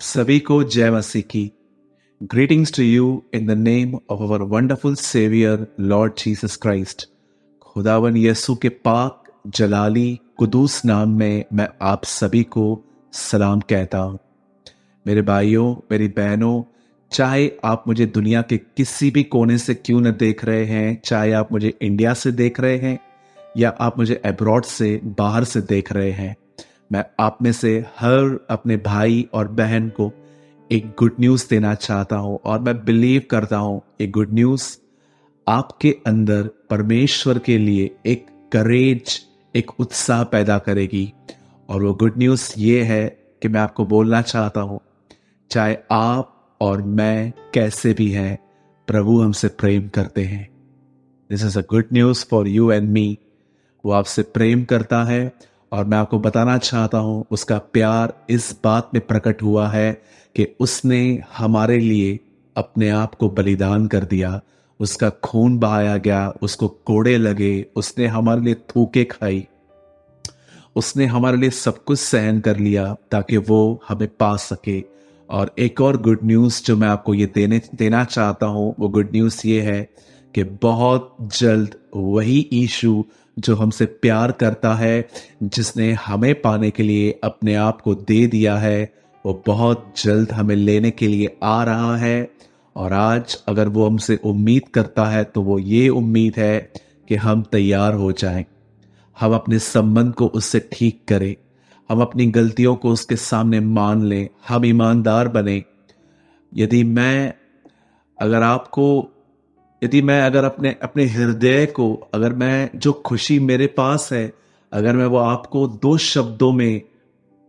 सभी को जय मसीह की। Greetings to you in the name of our wonderful saviour Lord Jesus Christ. खुदावन यीशु के पाक जलाली कुदूस नाम में मैं आप सभी को सलाम कहता हूँ। मेरे भाइयों, मेरी बहनों, चाहे आप मुझे दुनिया के किसी भी कोने से क्यों न देख रहे हैं, चाहे आप मुझे इंडिया से देख रहे हैं या आप मुझे अब्रॉड से बाहर से देख रहे हैं, मैं आप में से हर अपने भाई और बहन को एक गुड न्यूज़ देना चाहता हूं और मैं बिलीव करता हूं ये गुड न्यूज़ आपके अंदर परमेश्वर के लिए एक करेज, एक उत्साह पैदा करेगी। और वो गुड न्यूज़ ये है कि मैं आपको बोलना चाहता हूं, चाहे आप और मैं कैसे भी हैं, प्रभु हमसे प्रेम करते हैं। This is a good news for you and me. वो आपसे प्रेम करता है और मैं आपको बताना चाहता हूं उसका प्यार इस बात में प्रकट हुआ है कि उसने हमारे लिए अपने आप को बलिदान कर दिया। उसका खून बहाया गया, उसको कोड़े लगे, उसने हमारे लिए थूके खाई, उसने हमारे लिए सब कुछ सहन कर लिया ताकि वो हमें पा सके। और एक और गुड न्यूज़ जो मैं आपको ये देना चाहता हूँ, वो गुड न्यूज़ ये है कि बहुत जल्द वही यीशु जो हमसे प्यार करता है, जिसने हमें पाने के लिए अपने आप को दे दिया है, वो बहुत जल्द हमें लेने के लिए आ रहा है। और आज अगर वो हमसे उम्मीद करता है तो वो ये उम्मीद है कि हम तैयार हो जाएं, हम अपने संबंध को उससे ठीक करें, हम अपनी गलतियों को उसके सामने मान लें, हम ईमानदार बने। यदि मैं अगर आपको यदि मैं अगर अपने अपने हृदय को, अगर मैं जो खुशी मेरे पास है, अगर मैं वो आपको दो शब्दों में,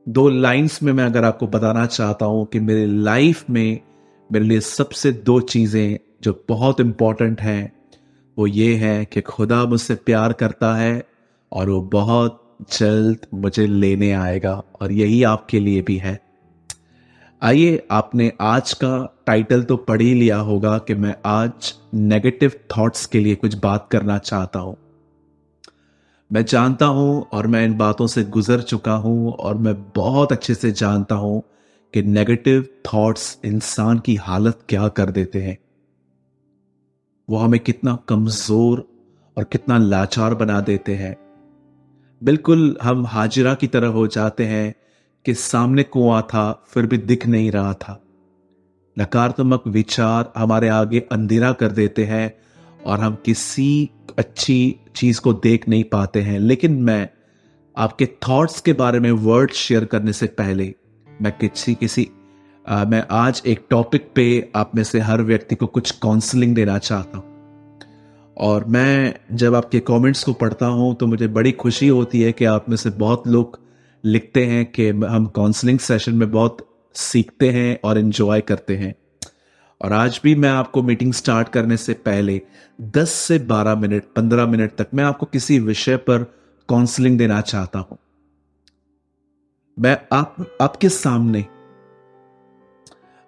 दो लाइंस में मैं अगर आपको बताना चाहता हूं कि मेरे लाइफ में मेरे लिए सबसे दो चीजें जो बहुत इंपॉर्टेंट हैं, वो ये है कि खुदा मुझसे प्यार करता है और वो बहुत जल्द मुझे लेने आएगा। और यही आपके लिए भी है। आइए, आपने आज का टाइटल तो पढ़ ही लिया होगा कि मैं आज नेगेटिव थॉट्स के लिए कुछ बात करना चाहता हूं। मैं जानता हूं और मैं इन बातों से गुजर चुका हूं और मैं बहुत अच्छे से जानता हूं कि नेगेटिव थॉट्स इंसान की हालत क्या कर देते हैं। वो हमें कितना कमजोर और कितना लाचार बना देते हैं। बिल्कुल हम हाजिरा की तरह हो जाते हैं कि सामने कुआं था फिर भी दिख नहीं रहा था। नकारात्मक विचार हमारे आगे अंधेरा कर देते हैं और हम किसी अच्छी चीज को देख नहीं पाते हैं। लेकिन मैं आपके थॉट्स के बारे में वर्ड शेयर करने से पहले मैं आज एक टॉपिक पे आप में से हर व्यक्ति को कुछ काउंसलिंग देना चाहता हूं। और मैं जब आपके कमेंट्स को पढ़ता हूं तो मुझे बड़ी खुशी होती है कि आप में से बहुत लोग लिखते हैं कि हम काउंसलिंग सेशन में बहुत सीखते हैं और एंजॉय करते हैं। और आज भी मैं आपको मीटिंग स्टार्ट करने से पहले 10 से 12 मिनट, 15 मिनट तक मैं आपको किसी विषय पर काउंसलिंग देना चाहता हूं। मैं आपके सामने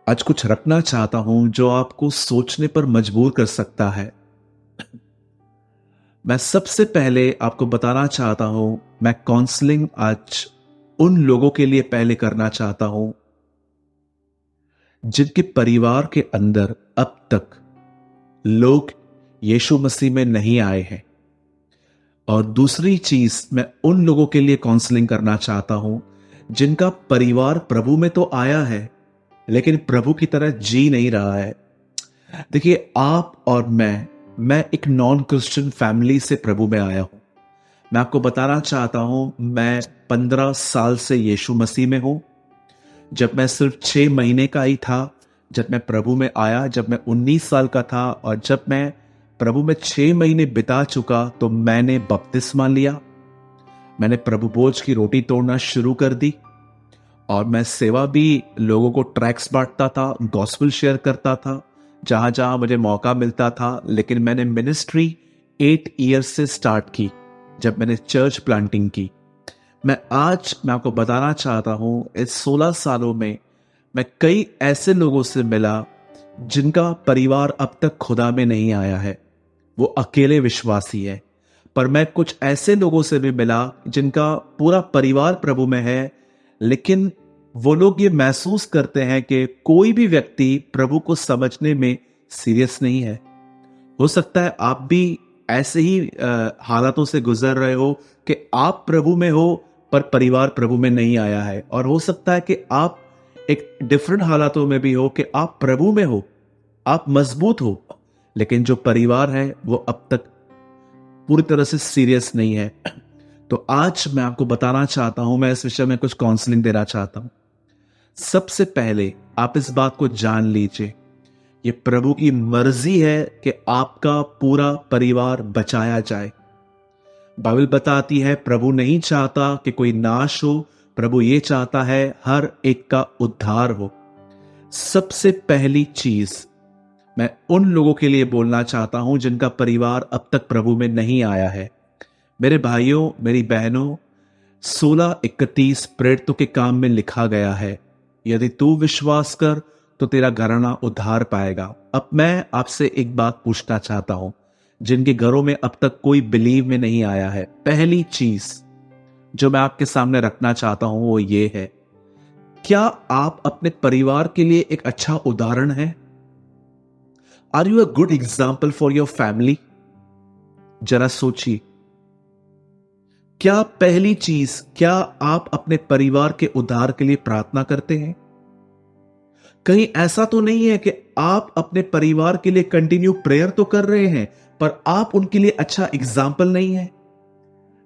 आज कुछ रखना चाहता हूं जो आपको सोचने पर मजबूर कर सकता है। मैं सबसे पहले आपको बताना चाहता हूं, मैं काउंसलिंग आज उन लोगों के लिए पहले करना चाहता हूं जिनके परिवार के अंदर अब तक लोग यीशु मसीह में नहीं आए हैं। और दूसरी चीज, मैं उन लोगों के लिए काउंसलिंग करना चाहता हूं जिनका परिवार प्रभु में तो आया है लेकिन प्रभु की तरह जी नहीं रहा है। देखिए, आप और मैं एक नॉन क्रिश्चियन फैमिली से प्रभु में आया हूं। मैं आपको बताना चाहता हूं, मैं 15 साल से यीशु मसीह में हूं। जब मैं सिर्फ 6 महीने का ही था, जब मैं प्रभु में आया, जब मैं 19 साल का था और जब मैं प्रभु में 6 महीने बिता चुका तो मैंने बपतिस्मा लिया। मैंने प्रभु भोज की रोटी तोड़ना शुरू कर दी और मैं सेवा भी, लोगों को ट्रैक्स बांटता था, गॉस्पेल शेयर करता था जहां जहां मुझे मौका मिलता था। लेकिन मैंने मिनिस्ट्री 8 ईयर्स से स्टार्ट की जब मैंने चर्च प्लांटिंग की। मैं आपको बताना चाहता हूं, इस 16 सालों में मैं कई ऐसे लोगों से मिला जिनका परिवार अब तक खुदा में नहीं आया है, वो अकेले विश्वासी है। पर मैं कुछ ऐसे लोगों से भी मिला जिनका पूरा परिवार प्रभु में है, लेकिन वो लोग ये महसूस करते हैं कि कोई भी व्यक्ति प्रभु को समझने में सीरियस नहीं है। हो सकता है आप भी ऐसे ही हालातों से गुजर रहे हो कि आप प्रभु में हो पर परिवार प्रभु में नहीं आया है, और हो सकता है कि आप एक डिफरेंट हालातों में भी हो कि आप प्रभु में हो, आप मजबूत हो, लेकिन जो परिवार है वो अब तक पूरी तरह से सीरियस नहीं है। तो आज मैं आपको बताना चाहता हूं, मैं इस विषय में कुछ काउंसलिंग देना चाहता हूं। सबसे पहले आप इस बात को जान लीजिए, ये प्रभु की मर्जी है कि आपका पूरा परिवार बचाया जाए। बाइबल बताती है प्रभु नहीं चाहता कि कोई नाश हो, प्रभु ये चाहता है हर एक का उद्धार हो। सबसे पहली चीज मैं उन लोगों के लिए बोलना चाहता हूं जिनका परिवार अब तक प्रभु में नहीं आया है। मेरे भाइयों, मेरी बहनों, 16:31 प्रेरितों के काम में लिखा गया है, यदि तू विश्वास कर तो तेरा घराना उद्धार पाएगा। अब मैं आपसे एक बात पूछना चाहता हूं, जिनके घरों में अब तक कोई बिलीव में नहीं आया है, पहली चीज जो मैं आपके सामने रखना चाहता हूं वो ये है, क्या आप अपने परिवार के लिए एक अच्छा उदाहरण है? Are you a good example for your family? जरा सोचिए, क्या पहली चीज, क्या आप अपने परिवार के उद्धार के लिए प्रार्थना करते हैं? कहीं ऐसा तो नहीं है कि आप अपने परिवार के लिए कंटिन्यू प्रेयर तो कर रहे हैं पर आप उनके लिए अच्छा एग्जाम्पल नहीं है?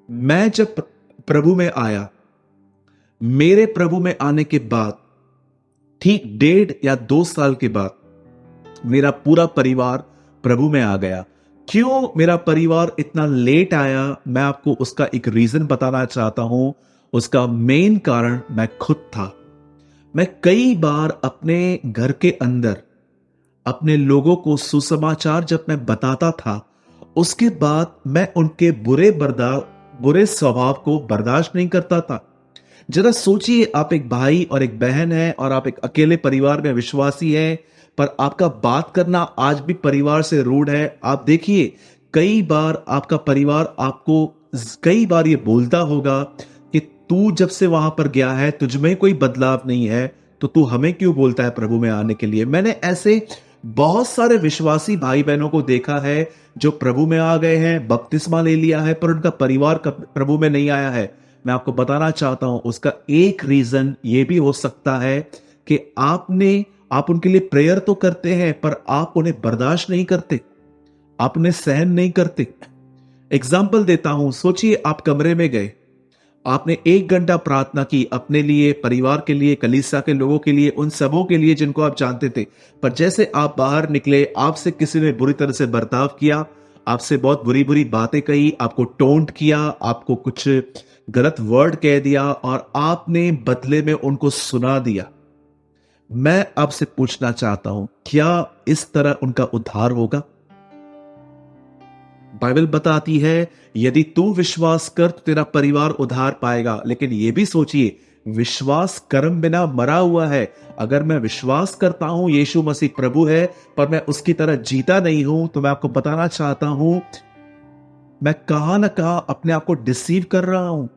मैं जब प्रभु में आया, मेरे प्रभु में आने के बाद ठीक 1.5 या 2 साल के बाद मेरा पूरा परिवार प्रभु में आ गया। क्यों मेरा परिवार इतना लेट आया, मैं आपको उसका एक रीजन बताना चाहता हूं। उसका मेन कारण मैं खुद था। मैं कई बार अपने घर के अंदर अपने लोगों को सुसमाचार जब मैं बताता था, उसके बाद मैं उनके बुरे स्वभाव को बर्दाश्त नहीं करता था। जरा सोचिए, आप एक भाई और एक बहन है और आप एक अकेले परिवार में विश्वासी हैं, पर आपका बात करना आज भी परिवार से रूड है। आप देखिए, कई बार आपका परिवार आपको कई बार ये बोलता होगा कि तू जब से वहां पर गया है तुझ में कोई बदलाव नहीं है, तो तू हमें क्यों बोलता है प्रभु में आने के लिए? मैंने ऐसे बहुत सारे विश्वासी भाई बहनों को देखा है जो प्रभु में आ गए हैं, बपतिस्मा ले लिया है, पर उनका परिवार प्रभु में नहीं आया है। मैं आपको बताना चाहता हूं, उसका एक रीजन ये भी हो सकता है कि आप उनके लिए प्रेयर तो करते हैं पर आप उन्हें बर्दाश्त नहीं करते, आप उन्हें सहन नहीं करते। एग्जाम्पल देता हूं, सोचिए आप कमरे में गए, आपने 1 घंटा प्रार्थना की अपने लिए, परिवार के लिए, कलीसिया के लोगों के लिए, उन सबों के लिए जिनको आप जानते थे, पर जैसे आप बाहर निकले, आपसे किसी ने बुरी तरह से बर्ताव किया, आपसे बहुत बुरी बुरी बातें कही, आपको टोंट किया, आपको कुछ गलत वर्ड कह दिया और आपने बदले में उनको सुना दिया। मैं आपसे पूछना चाहता हूं, क्या इस तरह उनका उद्धार होगा? बाइबल बताती है यदि तू विश्वास कर तो तेरा परिवार उद्धार पाएगा। लेकिन यह भी सोचिए, विश्वास कर्म बिना मरा हुआ है। अगर मैं विश्वास करता हूं यीशु मसीह प्रभु है पर मैं उसकी तरह जीता नहीं हूं, तो मैं आपको बताना चाहता हूं मैं कहां ना कहां अपने आप को डिसीव कर रहा हूं।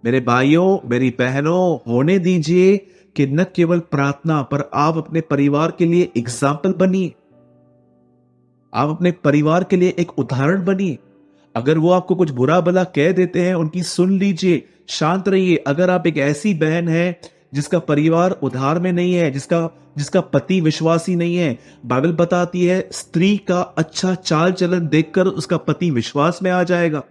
मेरे भाइयों, मेरी बहनों, होने दीजिए कि न केवल प्रार्थना पर आप अपने परिवार के लिए एग्जाम्पल बनिए, आप अपने परिवार के लिए एक उदाहरण बनिए। अगर वो आपको कुछ बुरा भला कह देते हैं, उनकी सुन लीजिए, शांत रहिए। अगर आप एक ऐसी बहन है जिसका परिवार उद्धार में नहीं है, जिसका पति विश्वासी नहीं है, बाइबल बताती है स्त्री का अच्छा चाल चलन देखकर उसका पति विश्वास में आ जाएगा।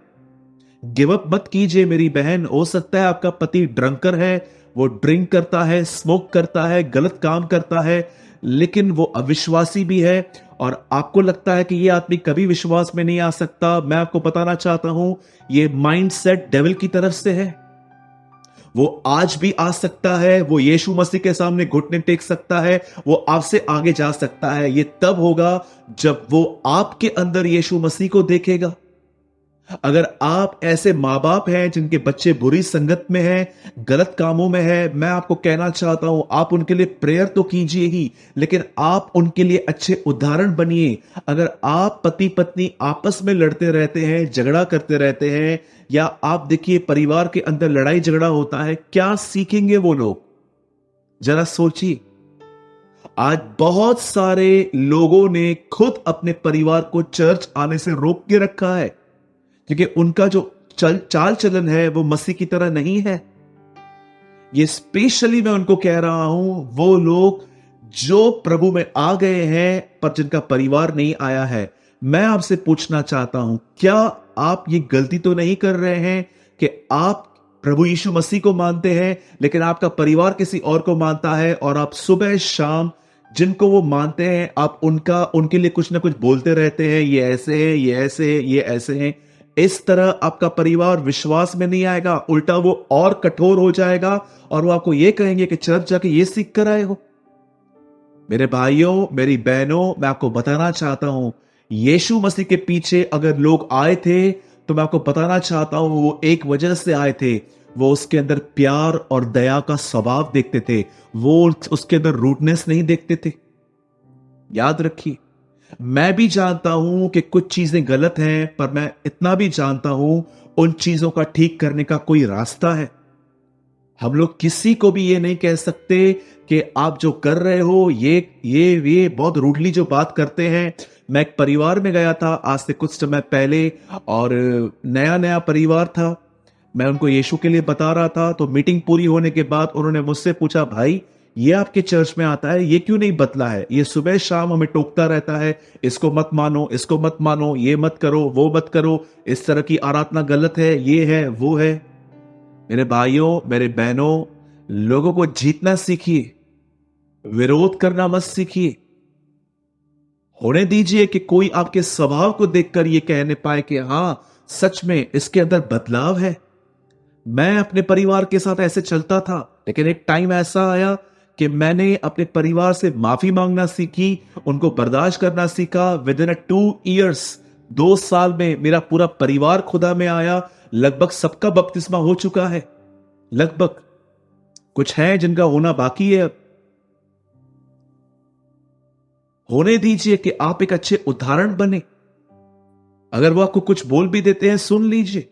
गिव अप मत कीजिए मेरी बहन। हो सकता है आपका पति ड्रंकर है, वो ड्रिंक करता है, स्मोक करता है, गलत काम करता है, लेकिन वो अविश्वासी भी है और आपको लगता है कि ये आदमी कभी विश्वास में नहीं आ सकता। मैं आपको बताना चाहता हूं, ये माइंडसेट डेविल की तरफ से है। वो आज भी आ सकता है, वो यीशु मसीह के सामने घुटने टेक सकता है, वो आपसे आगे जा सकता है। ये तब होगा जब वो आपके अंदर यीशु मसीह को देखेगा। अगर आप ऐसे मां बाप हैं जिनके बच्चे बुरी संगत में हैं, गलत कामों में हैं, मैं आपको कहना चाहता हूं आप उनके लिए प्रेयर तो कीजिए ही, लेकिन आप उनके लिए अच्छे उदाहरण बनिए। अगर आप पति पत्नी आपस में लड़ते रहते हैं, झगड़ा करते रहते हैं, या आप देखिए परिवार के अंदर लड़ाई झगड़ा होता है, क्या सीखेंगे वो लोग? जरा सोचिए, आज बहुत सारे लोगों ने खुद अपने परिवार को चर्च आने से रोक के रखा है, क्योंकि उनका जो चाल चलन है वो मसीह की तरह नहीं है। ये स्पेशली मैं उनको कह रहा हूं, वो लोग जो प्रभु में आ गए हैं पर जिनका परिवार नहीं आया है। मैं आपसे पूछना चाहता हूं, क्या आप ये गलती तो नहीं कर रहे हैं कि आप प्रभु यीशु मसीह को मानते हैं लेकिन आपका परिवार किसी और को मानता है, और आप सुबह शाम जिनको वो मानते हैं आप उनके लिए कुछ ना कुछ बोलते रहते हैं, ये ऐसे है, ये ऐसे है, ये ऐसे हैं। इस तरह आपका परिवार विश्वास में नहीं आएगा, उल्टा वो और कठोर हो जाएगा और वो आपको ये कहेंगे कि चर्च जाके ये सीख कर आए हो। मेरे भाइयों, मेरी बहनों, मैं आपको बताना चाहता हूं, यीशु मसीह के पीछे अगर लोग आए थे तो मैं आपको बताना चाहता हूं वो एक वजह से आए थे। वो उसके अंदर प्यार और दया का स्वभाव देखते थे, वो उसके अंदर रूडनेस नहीं देखते थे। याद रखिए, मैं भी जानता हूं कि कुछ चीजें गलत हैं, पर मैं इतना भी जानता हूं उन चीजों का ठीक करने का कोई रास्ता है। हम लोग किसी को भी ये नहीं कह सकते कि आप जो कर रहे हो ये बहुत रूडली जो बात करते हैं। मैं एक परिवार में गया था आज से कुछ समय पहले, और नया नया परिवार था। मैं उनको यीशु के लिए बता रहा था, तो मीटिंग पूरी होने के बाद उन्होंने मुझसे पूछा, भाई ये आपके चर्च में आता है, ये क्यों नहीं बदला है? ये सुबह शाम हमें टोकता रहता है, इसको मत मानो, इसको मत मानो, ये मत करो, वो मत करो, इस तरह की आराधना गलत है, ये है, वो है। मेरे भाइयों, मेरे बहनों, लोगों को जीतना सीखिए, विरोध करना मत सीखिए। होने दीजिए कि कोई आपके स्वभाव को देखकर ये कहने पाए कि हां, सच में इसके अंदर बदलाव है। मैं अपने परिवार के साथ ऐसे चलता था, लेकिन एक टाइम ऐसा आया कि मैंने अपने परिवार से माफी मांगना सीखी, उनको बर्दाश्त करना सीखा। विद इन 2 years, 2 साल में मेरा पूरा परिवार खुदा में आया। लगभग सबका बपतिस्मा हो चुका है, लगभग। कुछ है जिनका होना बाकी है। होने दीजिए कि आप एक अच्छे उदाहरण बने। अगर वो आपको कुछ बोल भी देते हैं, सुन लीजिए।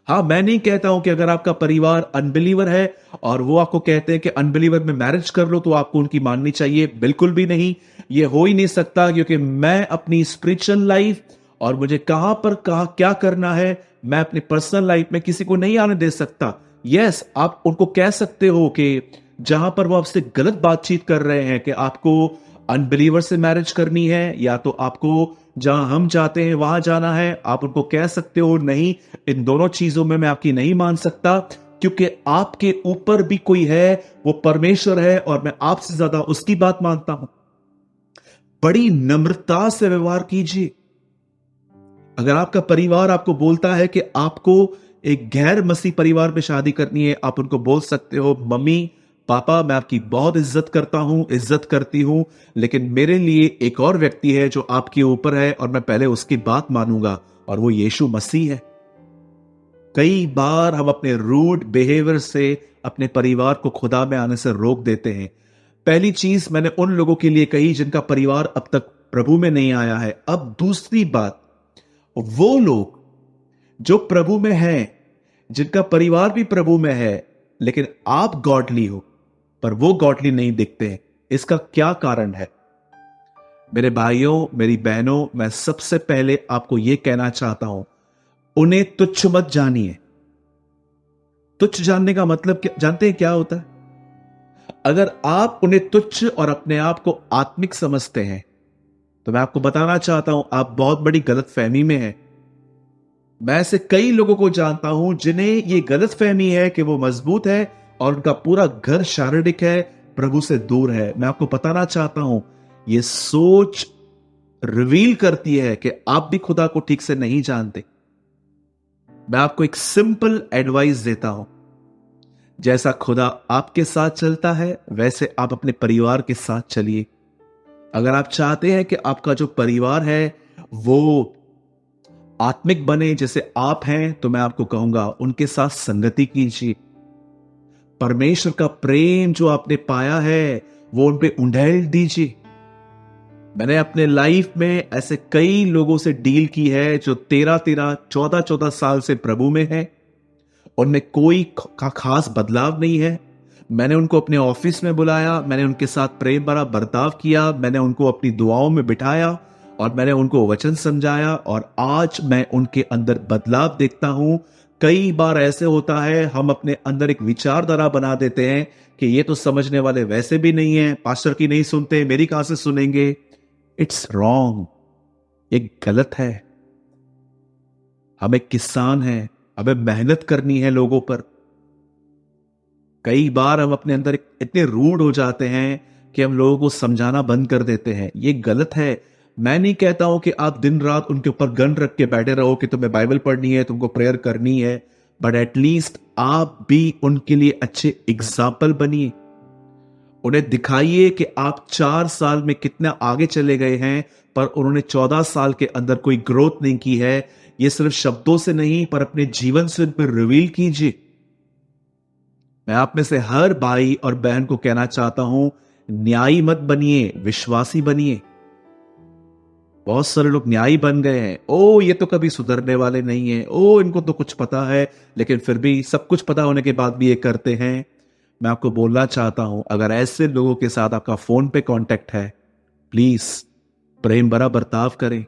हाँ, मैं नहीं कहता हूं कि अगर आपका परिवार अनबिलीवर है और वो आपको कहते हैं कि अनबिलीवर में मैरिज कर लो तो आपको उनकी माननी चाहिए, बिल्कुल भी नहीं। ये हो ही नहीं सकता, क्योंकि मैं अपनी स्पिरिचुअल लाइफ और मुझे कहां पर क्या करना है, मैं अपनी पर्सनल लाइफ में किसी को नहीं आने दे सकता। यस, आप उनको कह सकते हो कि जहां पर वो आपसे गलत बातचीत कर रहे हैं कि आपको अनबिलीवर से मैरिज करनी है या तो आपको जहां हम जाते हैं वहां जाना है, आप उनको कह सकते हो नहीं, इन दोनों चीजों में मैं आपकी नहीं मान सकता, क्योंकि आपके ऊपर भी कोई है, वो परमेश्वर है और मैं आपसे ज्यादा उसकी बात मानता हूं। बड़ी नम्रता से व्यवहार कीजिए। अगर आपका परिवार आपको बोलता है कि आपको एक गैर मसीह परिवार में शादी करनी है, आप उनको बोल सकते हो, मम्मी पापा, मैं आपकी बहुत इज्जत करता हूं, इज्जत करती हूं, लेकिन मेरे लिए एक और व्यक्ति है जो आपके ऊपर है और मैं पहले उसकी बात मानूंगा, और वो यीशु मसीह है। कई बार हम अपने रूड बिहेवियर से अपने परिवार को खुदा में आने से रोक देते हैं। पहली चीज मैंने उन लोगों के लिए कही जिनका परिवार अब तक प्रभु में नहीं आया है। अब दूसरी बात, वो लोग जो प्रभु में हैं, जिनका परिवार भी प्रभु में है, लेकिन आप गॉडली हो पर वो गॉडली नहीं दिखते हैं, इसका क्या कारण है? मेरे भाइयों, मेरी बहनों, मैं सबसे पहले आपको यह कहना चाहता हूं, उन्हें तुच्छ मत जानिए। तुच्छ जानने का मतलब क्या जानते हैं क्या होता है? अगर आप उन्हें तुच्छ और अपने आप को आत्मिक समझते हैं तो मैं आपको बताना चाहता हूं, आप बहुत बड़ी गलतफहमी में हैं। मैं ऐसे कई लोगों को जानता हूं जिन्हें यह गलतफहमी है कि वो मजबूत है और उनका पूरा घर शारीरिक है, प्रभु से दूर है। मैं आपको बताना चाहता हूं, यह सोच रिवील करती है कि आप भी खुदा को ठीक से नहीं जानते। मैं आपको एक सिंपल एडवाइस देता हूं, जैसा खुदा आपके साथ चलता है वैसे आप अपने परिवार के साथ चलिए। अगर आप चाहते हैं कि आपका जो परिवार है वो आत्मिक बने जैसे आप हैं, तो मैं आपको कहूंगा उनके साथ संगति कीजिए। परमेश्वर का प्रेम जो आपने पाया है वो उन पे उंडेल दीजिए। मैंने अपने लाइफ में ऐसे कई लोगों से डील की है जो 13-13, 14-14 साल से प्रभु में है, उनमें कोई खास बदलाव नहीं है। मैंने उनको अपने ऑफिस में बुलाया, मैंने उनके साथ प्रेम भरा बर्ताव किया, मैंने उनको अपनी दुआओं में बिठाया और मैंने उनको वचन समझाया और आज मैं उनके अंदर बदलाव देखता हूं। कई बार ऐसे होता है, हम अपने अंदर एक विचारधारा बना देते हैं कि ये तो समझने वाले वैसे भी नहीं है, पास्टर की नहीं सुनते, मेरी कहां से सुनेंगे। इट्स रॉन्ग, ये गलत है। हम एक किसान हैं, हमें मेहनत करनी है लोगों पर। कई बार हम अपने अंदर इतने रूड हो जाते हैं कि हम लोगों को समझाना बंद कर देते हैं। ये गलत है। मैं नहीं कहता हूं कि आप दिन रात उनके ऊपर गन रख के बैठे रहो कि तुम्हें बाइबल पढ़नी है, तुमको प्रेयर करनी है, बट एटलीस्ट आप भी उनके लिए अच्छे एग्जाम्पल बनिए। उन्हें दिखाइए कि आप 4 साल में कितना आगे चले गए हैं, पर उन्होंने 14 साल के अंदर कोई ग्रोथ नहीं की है। ये सिर्फ शब्दों से नहीं, पर अपने जीवन से उन पर रिवील कीजिए। मैं आप में से हर भाई और बहन को कहना चाहता हूं, न्यायी मत बनिए, विश्वासी बनिए। बहुत सारे लोग न्यायी बन गए हैं। ओ ये तो कभी सुधरने वाले नहीं है, ओ इनको तो कुछ पता है, लेकिन फिर भी सब कुछ पता होने के बाद भी ये करते हैं। मैं आपको बोलना चाहता हूं, अगर ऐसे लोगों के साथ आपका फोन पे कांटेक्ट है, प्लीज प्रेम भरा बर्ताव करें।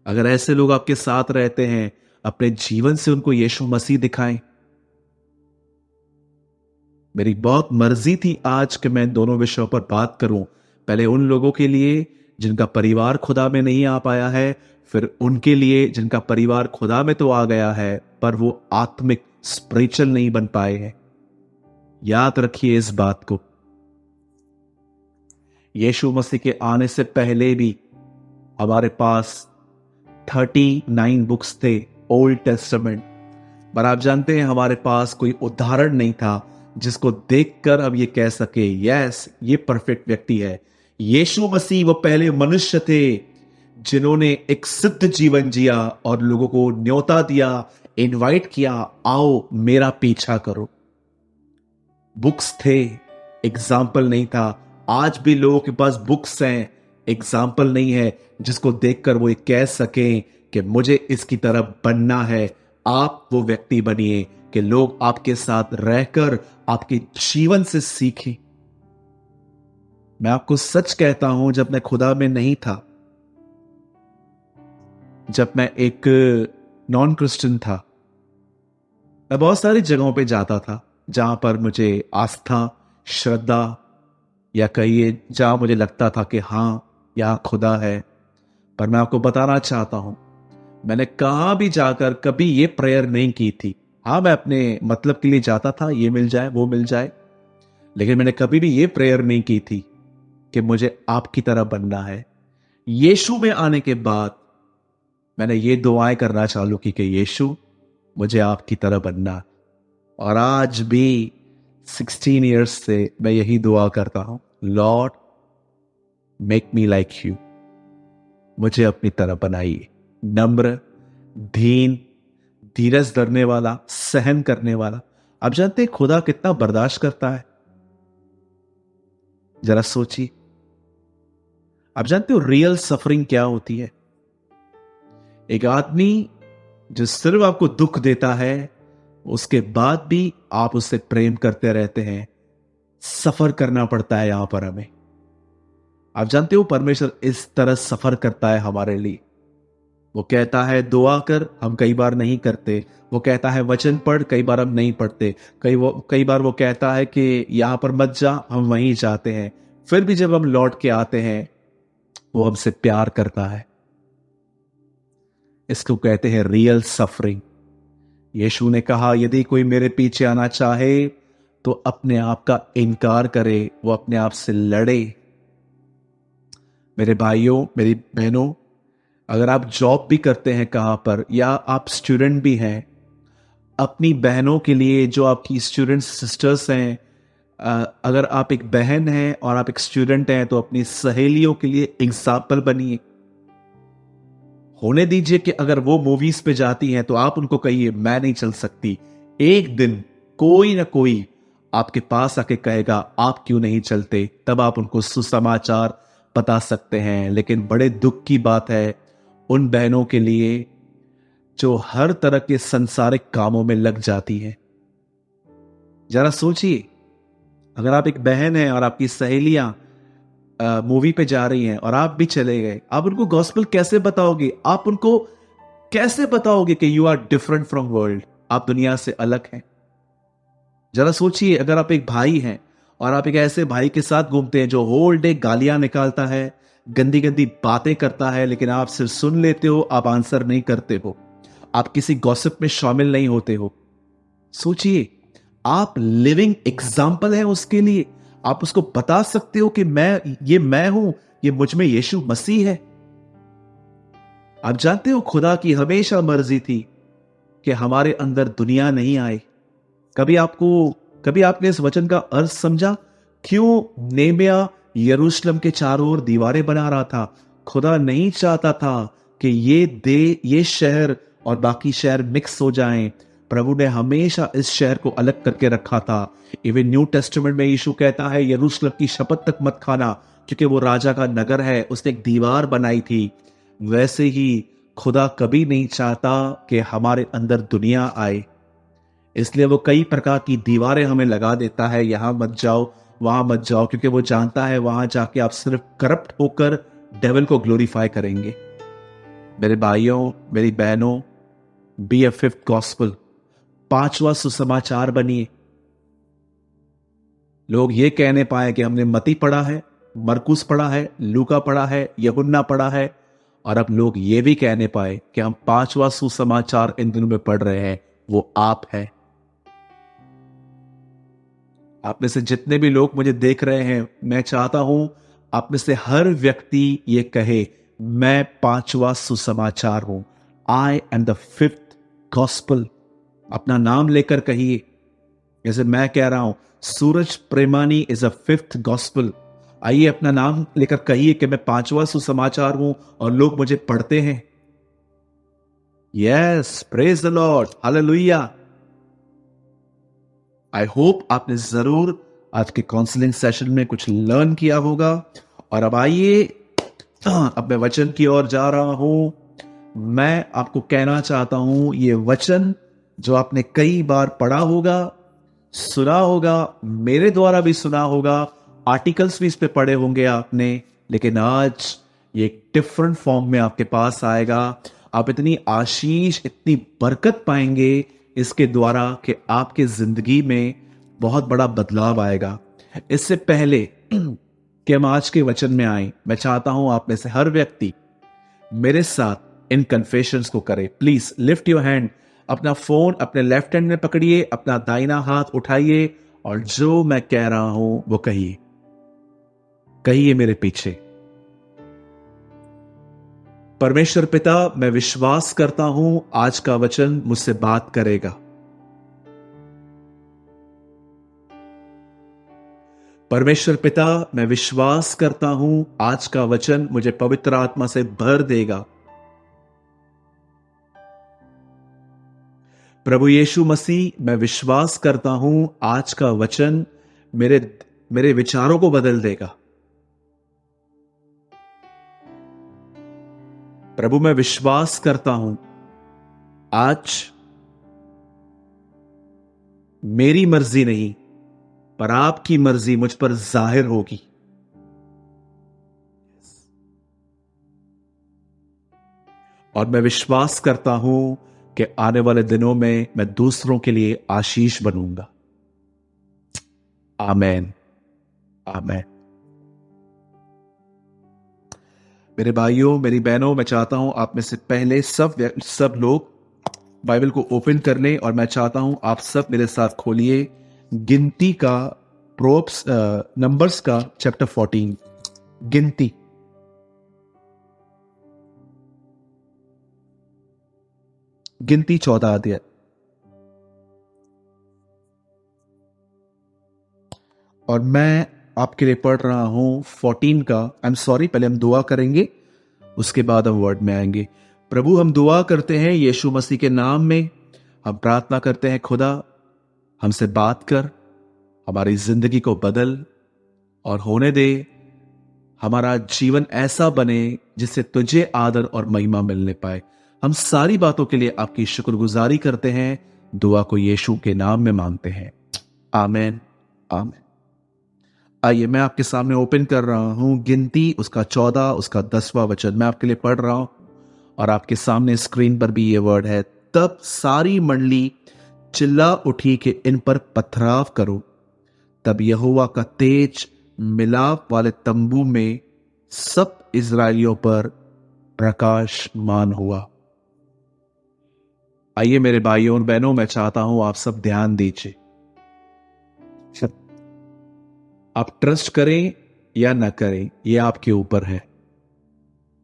अगर ऐसे लोग आपके साथ रहते हैं, अपने जीवन से उनको यीशु मसीह दिखाएं। मेरी बहुत मर्जी थी आज कि मैं दोनों विषयों पर बात करूं। पहले उन लोगों के लिए जिनका परिवार खुदा में नहीं आ पाया है, फिर उनके लिए जिनका परिवार खुदा में तो आ गया है पर वो आत्मिक स्पिरिचुअल नहीं बन पाए हैं। याद रखिए इस बात को। यीशु मसीह के आने से पहले भी हमारे पास 39 बुक्स थे ओल्ड टेस्टामेंट, पर आप जानते हैं हमारे पास कोई उदाहरण नहीं था जिसको देखकर अब ये कह सके यस ये परफेक्ट व्यक्ति है। यीशु मसीह वो पहले मनुष्य थे जिन्होंने एक सिद्ध जीवन जिया और लोगों को न्योता दिया, इनवाइट किया, आओ मेरा पीछा करो। बुक्स थे, एग्जाम्पल नहीं था। आज भी लोगों के पास बुक्स हैं, एग्जाम्पल नहीं है जिसको देखकर वो ये कह सकें कि मुझे इसकी तरह बनना है। आप वो व्यक्ति बनिए कि लोग आपके साथ रहकर आपके जीवन से सीखें। मैं आपको सच कहता हूं, जब मैं खुदा में नहीं था, जब मैं एक नॉन क्रिश्चियन था, मैं बहुत सारी जगहों पे जाता था जहां पर मुझे आस्था, श्रद्धा या कहिए जहां मुझे लगता था कि हां यहां खुदा है। पर मैं आपको बताना चाहता हूं, मैंने कहां भी जाकर कभी ये प्रेयर नहीं की थी। हाँ, मैं अपने मतलब के लिए जाता था, ये मिल जाए वो मिल जाए, लेकिन मैंने कभी भी ये प्रेयर नहीं की थी कि मुझे आपकी तरह बनना है। यीशु में आने के बाद मैंने ये दुआएं करना चालू की कि यीशु मुझे आपकी तरह बनना। और आज भी 16 इयर्स से मैं यही दुआ करता हूं, Lord make me like you. मुझे अपनी तरह बनाइए, नम्र, दीन, धीरज धरने वाला, सहन करने वाला। आप जानते हैं खुदा कितना बर्दाश्त करता है? जरा सोचिए। आप जानते हो रियल सफरिंग क्या होती है? एक आदमी जो सिर्फ आपको दुख देता है, उसके बाद भी आप उससे प्रेम करते रहते हैं। सफर करना पड़ता है यहां पर हमें। आप जानते हो परमेश्वर इस तरह सफर करता है हमारे लिए। वो कहता है दुआ कर, हम कई बार नहीं करते। वो कहता है वचन पढ़, कई बार हम नहीं पढ़ते। कई बार वो कहता है कि यहां पर मत जा, हम वहीं जाते हैं। फिर भी जब हम लौट के आते हैं, वो हमसे प्यार करता है। इसको कहते हैं रियल सफरिंग। यीशु ने कहा यदि कोई मेरे पीछे आना चाहे तो अपने आप का इनकार करे, वो अपने आप से लड़े। मेरे भाइयों, मेरी बहनों, अगर आप जॉब भी करते हैं कहां पर, या आप स्टूडेंट भी हैं, अपनी बहनों के लिए, जो आपकी स्टूडेंट सिस्टर्स हैं, अगर आप एक बहन हैं और आप एक स्टूडेंट हैं, तो अपनी सहेलियों के लिए एग्जाम्पल बनिए। होने दीजिए कि अगर वो मूवीज पे जाती हैं तो आप उनको कहिए मैं नहीं चल सकती। एक दिन कोई ना कोई आपके पास आके कहेगा आप क्यों नहीं चलते, तब आप उनको सुसमाचार बता सकते हैं। लेकिन बड़े दुख की बात है उन बहनों के लिए जो हर तरह के संसारिक कामों में लग जाती हैं। जरा सोचिए, अगर आप एक बहन हैं और आपकी सहेलियां मूवी पे जा रही हैं और आप भी चले गए, आप उनको गॉस्पेल कैसे बताओगे? आप उनको कैसे बताओगे कि you are different from world, आप दुनिया से अलग हैं? जरा सोचिए, अगर आप एक भाई हैं और आप एक ऐसे भाई के साथ घूमते हैं जो होल डे गालियां निकालता है, गंदी गंदी बातें करता है, लेकिन आप सिर्फ सुन लेते हो, आप आंसर नहीं करते हो, आप किसी गॉसिप में शामिल नहीं होते हो। सोचिए, आप लिविंग एग्जाम्पल है उसके लिए। आप उसको बता सकते हो कि मैं हूं, ये मुझ में यीशु मसीह है। आप जानते हो, खुदा की हमेशा मर्जी थी कि हमारे अंदर दुनिया नहीं आए। कभी आपने इस वचन का अर्थ समझा? क्यों नेमिया यरूशलेम के चारों ओर दीवारें बना रहा था? खुदा नहीं चाहता था कि ये शहर और बाकी शहर मिक्स हो जाएं। प्रभु ने हमेशा इस शहर को अलग करके रखा था। इवन न्यू टेस्टामेंट में यीशु कहता है, यरूशलेम की शपथ तक मत खाना, क्योंकि वो राजा का नगर है, उसने एक दीवार बनाई थी। वैसे ही खुदा कभी नहीं चाहता कि हमारे अंदर दुनिया आए, इसलिए वो कई प्रकार की दीवारें हमें लगा देता है, यहां मत जाओ, वहां मत जाओ, क्योंकि वो जानता है वहां जाके आप सिर्फ करप्ट होकर डेविल को ग्लोरीफाई करेंगे। मेरे भाइयों, मेरी बहनों, बी ए फिफ्थ गॉस्पल, पांचवा सुसमाचार बनिए। लोग ये कहने पाए कि हमने मती पढ़ा है, मरकुस पढ़ा है, लूका पढ़ा है, यूहन्ना पढ़ा है, और अब लोग ये भी कहने पाए कि हम पांचवा सुसमाचार इन दिनों में पढ़ रहे हैं, वो आप है। आप में से जितने भी लोग मुझे देख रहे हैं, मैं चाहता हूं आप में से हर व्यक्ति ये कहे, मैं पांचवा सुसमाचार हूं। I am the fifth gospel. अपना नाम लेकर कहिए, जैसे मैं कह रहा हूं, सूरज प्रेमानी इज अ फिफ्थ गॉस्पल। आइए अपना नाम लेकर कहिए कि मैं पांचवा सुसमाचार हूं और लोग मुझे पढ़ते हैं। Yes, praise the Lord, hallelujah. I hope आपने जरूर आज के काउंसलिंग सेशन में कुछ लर्न किया होगा। और अब आइए, अब मैं वचन की ओर जा रहा हूं। मैं आपको कहना चाहता हूं, ये वचन जो आपने कई बार पढ़ा होगा, सुना होगा, मेरे द्वारा भी सुना होगा, आर्टिकल्स भी इस पे पढ़े होंगे आपने, लेकिन आज ये एक डिफरेंट फॉर्म में आपके पास आएगा। आप इतनी आशीष, इतनी बरकत पाएंगे इसके द्वारा कि आपके जिंदगी में बहुत बड़ा बदलाव आएगा। इससे पहले कि हम आज के वचन में आए, मैं चाहता हूं आप में से हर व्यक्ति मेरे साथ इन कन्फेशंस को करे। प्लीज लिफ्ट योर हैंड, अपना फोन अपने लेफ्ट हैंड में पकड़िए, अपना दाहिना हाथ उठाइए और जो मैं कह रहा हूं वो कहिए। कहिए मेरे पीछे। परमेश्वर पिता, मैं विश्वास करता हूं आज का वचन मुझसे बात करेगा। परमेश्वर पिता, मैं विश्वास करता हूं आज का वचन मुझे पवित्र आत्मा से भर देगा। प्रभु यीशु मसीह, मैं विश्वास करता हूं आज का वचन मेरे विचारों को बदल देगा। प्रभु, मैं विश्वास करता हूं आज मेरी मर्जी नहीं पर आपकी मर्जी मुझ पर जाहिर होगी। और मैं विश्वास करता हूं कि आने वाले दिनों में मैं दूसरों के लिए आशीष बनूंगा। आमेन, आमेन। मेरे भाइयों, मेरी बहनों, मैं चाहता हूं आप में से पहले सब लोग बाइबल को ओपन कर लें और मैं चाहता हूं आप सब मेरे साथ खोलिए गिनती का, प्रोब्स नंबर्स का चैप्टर 14। गिनती 14 अध्याय। और मैं आपके लिए पढ़ रहा हूं 14 का। आई एम सॉरी, पहले हम दुआ करेंगे, उसके बाद हम वर्ड में आएंगे। प्रभु, हम दुआ करते हैं यीशु मसीह के नाम में। हम प्रार्थना करते हैं, खुदा हमसे बात कर, हमारी जिंदगी को बदल और होने दे। हमारा जीवन ऐसा बने जिससे तुझे आदर और महिमा मिलने पाए। हम सारी बातों के लिए आपकी शुक्रगुजारी करते हैं। दुआ को यीशु के नाम में मांगते हैं, आमीन, आमीन। आइए मैं आपके सामने ओपन कर रहा हूं गिनती उसका 14 उसका 10वां वचन मैं आपके लिए पढ़ रहा हूं और आपके सामने स्क्रीन पर भी ये वर्ड है। तब सारी मंडली चिल्ला उठी कि इन पर पथराव करो। तब यहोवा का तेज मिलाप वाले तंबू में सब इजरायलियों पर प्रकाशमान हुआ। आइए मेरे भाइयों और बहनों, मैं चाहता हूं आप सब ध्यान दीजिए। आप ट्रस्ट करें या ना करें ये आपके ऊपर है,